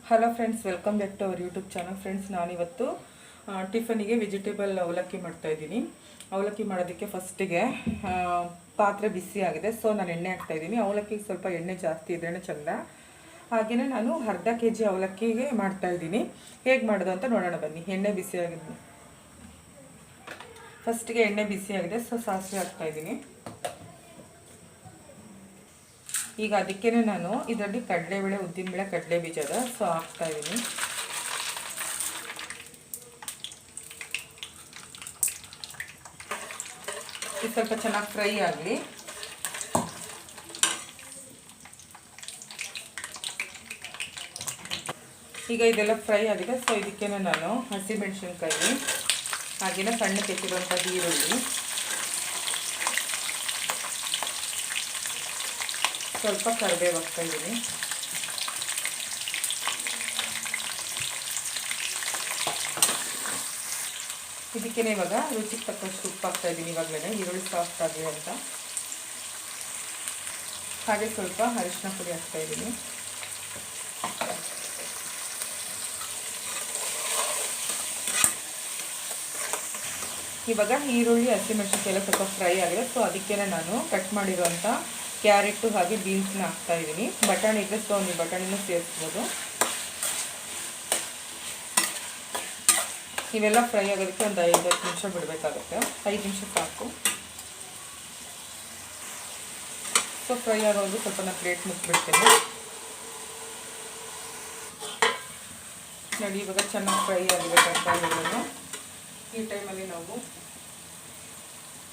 Hello friends, welcome back to our YouTube channel. Friends, ನಾನಿವತ್ತು ಟಿಫನಿಗೆ vegetable ಅವಲಕ್ಕಿ ಮಾಡ್ತಾಯಿದ್ದೀನಿ. ಅವಲಕ್ಕಿ ಮಾಡೋದಕ್ಕೆ ಫಸ್ಟಿಗೆ ಪಾತ್ರೆ ಬಿಸಿ ಆಗಿದೆ. ಸೊ ನಾನು ಎಣ್ಣೆ ಹಾಕ್ತಾಯಿದ್ದೀನಿ. ಅವಲಕ್ಕಿಗೆ ಸ್ವಲ್ಪ ಎಣ್ಣೆ ಜಾಸ್ತಿ ಇದ್ರೇ ಚೆಂದ. ಹಾಗೆಯೇ ನಾನು ಅರ್ಧ kg ಅವಲಕ್ಕಿಗೆ ಮಾಡ್ತಾಯಿದ್ದೀನಿ. ಹೇಗೆ ಮಾಡೋದು ಅಂತ ನೋಡೋಣ ಬನ್ನಿ. ಎಣ್ಣೆ ಬಿಸಿ ಆಗಿದೆ. ಫಸ್ಟಿಗೆ ಎಣ್ಣೆ ಬಿಸಿ ಆಗಿದೆ. ಸೊ ಸಾಸಿವೆ ಹಾಕ್ತಾಯಿದ್ದೀನಿ. ಈಗ ಅದಕ್ಕೇ ನಾನು ಇದರಲ್ಲಿ ಕಡಲೆಬೇಳೆ, ಉದ್ದಿನಬೇಳೆ, ಕಡಲೆ ಬೀಜದ ಸೊ ಹಾಕ್ತಾಯಿದ್ದೀನಿ. ಇದು ಸ್ವಲ್ಪ ಚೆನ್ನಾಗಿ ಫ್ರೈ ಆಗಲಿ. ಈಗ ಇದೆಲ್ಲ ಫ್ರೈ ಆಗಿದೆ. ಸೊ ಇದಕ್ಕೇ ನಾನು ಹಸಿಮೆಣಸಿನ್ಕಾಯಿ, ಹಾಗೆಯೇ ಸಣ್ಣ ಕೆತ್ತಿರುವಂಥ ಈರುಳ್ಳಿ, ಸ್ವಲ್ಪ ಕರಿಬೇವು ಹಾಕ್ತಾಯಿದ್ದೀನಿ. ಇದಕ್ಕೇ ಇವಾಗ ರುಚಿಗೆ ತಕ್ಕಷ್ಟು ಉಪ್ಪು ಹಾಕ್ತಾಯಿದ್ದೀನಿ. ಇವಾಗಲೇ ಈರುಳ್ಳಿ ಸಾಫ್ಟ್ ಆಗಲಿ ಅಂತ. ಹಾಗೆ ಸ್ವಲ್ಪ ಅರಿಶಿನ ಪುಡಿ ಹಾಕ್ತಾಯಿದ್ದೀನಿ. ಇವಾಗ ಈರುಳ್ಳಿ, ಹಸಿಮೆಣಸಿನ್ಕಾಯಿ ಎಲ್ಲ ಸ್ವಲ್ಪ ಫ್ರೈ ಆಗಿದೆ. ಸೊ ಅದಕ್ಕೇ ನಾನು ಕಟ್ ಮಾಡಿರುವಂಥ ಕ್ಯಾರೆಟು ಹಾಗೆ ಬೀನ್ಸ್ನ ಹಾಕ್ತಾಯಿದ್ದೀನಿ. ಬಟಾಣಿ ಇದ್ದರೆ ಸೊ ನೀವು ಬಟಾಣಿನೂ ಸೇರಿಸ್ಬೋದು. ಇವೆಲ್ಲ ಫ್ರೈ ಆಗೋದಕ್ಕೆ ಒಂದು 5-10 ನಿಮಿಷ ಬಿಡಬೇಕಾಗುತ್ತೆ. 5 ನಿಮಿಷ ಸಾಕು. ಸೊ ಫ್ರೈ ಆಗೋದು ಸ್ವಲ್ಪ ನಾನು ಪ್ಲೇಟ್ ಮುಚ್ಚಿಬಿಡ್ತೀನಿ. ನೋಡಿ, ಇವಾಗ ಚೆನ್ನಾಗಿ ಫ್ರೈ ಆಗಿದೆ ತರಕಾರಿಗಳನ್ನು. ಈ ಟೈಮಲ್ಲಿ ನಾವು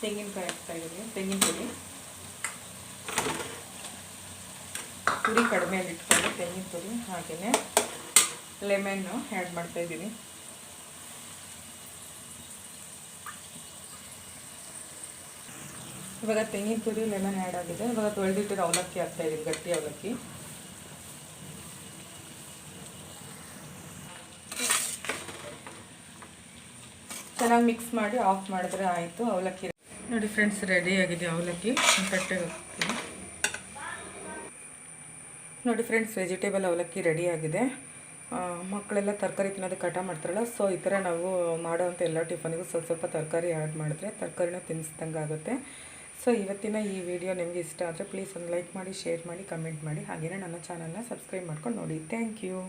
ತೆಂಗಿನಕಾಯಿ ಹಾಕ್ತಾಯಿದ್ದೀವಿ. ತೆಂಗಿನ ತುರಿ ಕಡಿಮೆಯಲ್ಲಿ ಇಟ್ಕೊಂಡು ತೆಂಗಿನ ತುರಿ, ಹಾಗೆಯೇ ಲೆಮನ್ನು ಆ್ಯಡ್ ಮಾಡ್ತಾಯಿದ್ದೀನಿ. ಇವಾಗ ತೆಂಗಿನ ತುರಿ, ಲೆಮನ್ ಆ್ಯಡ್ ಆಗಿದೆ. ಇವಾಗ ತೊಳೆದಿಟ್ಟಿರೋ ಅವಲಕ್ಕಿ ಹಾಕ್ತಾಯಿದ್ದೀನಿ, ಗಟ್ಟಿ ಅವಲಕ್ಕಿ. ಚೆನ್ನಾಗಿ ಮಿಕ್ಸ್ ಮಾಡಿ ಆಫ್ ಮಾಡಿದ್ರೆ ಆಯಿತು ಅವಲಕ್ಕಿ. ನೋಡಿ ಫ್ರೆಂಡ್ಸ್, ರೆಡಿಯಾಗಿದೆ ಅವಲಕ್ಕಿ. ತಟ್ಟೆಗೆ ಹಾಕ್ತೀನಿ. ನೋಡಿ ಫ್ರೆಂಡ್ಸ್, ವೆಜಿಟೇಬಲ್ ಅವಲಕ್ಕಿ ರೆಡಿಯಾಗಿದೆ. ಮಕ್ಕಳೆಲ್ಲ ತರಕಾರಿ ತಿನ್ನೋದಕ್ಕೆ ಹಠ ಮಾಡ್ತಾರಲ್ಲ, ಸೊ ಈ ಥರ ನಾವು ಮಾಡೋವಂಥ ಎಲ್ಲ ಟಿಫನಿಗೂ ಸ್ವಲ್ಪ ತರಕಾರಿ ಆ್ಯಡ್ ಮಾಡಿದ್ರೆ ತರಕಾರಿನ ತಿನ್ನಿಸ್ದಂಗೆ ಆಗುತ್ತೆ. ಸೊ ಇವತ್ತಿನ ಈ ವಿಡಿಯೋ ನಿಮಗೆ ಇಷ್ಟ ಆದರೆ ಪ್ಲೀಸ್ ಒಂದು ಲೈಕ್ ಮಾಡಿ, ಶೇರ್ ಮಾಡಿ, ಕಮೆಂಟ್ ಮಾಡಿ. ಹಾಗೆಯೇ ನನ್ನ ಚಾನಲ್ನ ಸಬ್ಸ್ಕ್ರೈಬ್ ಮಾಡ್ಕೊಂಡು ನೋಡಿ. Thank you.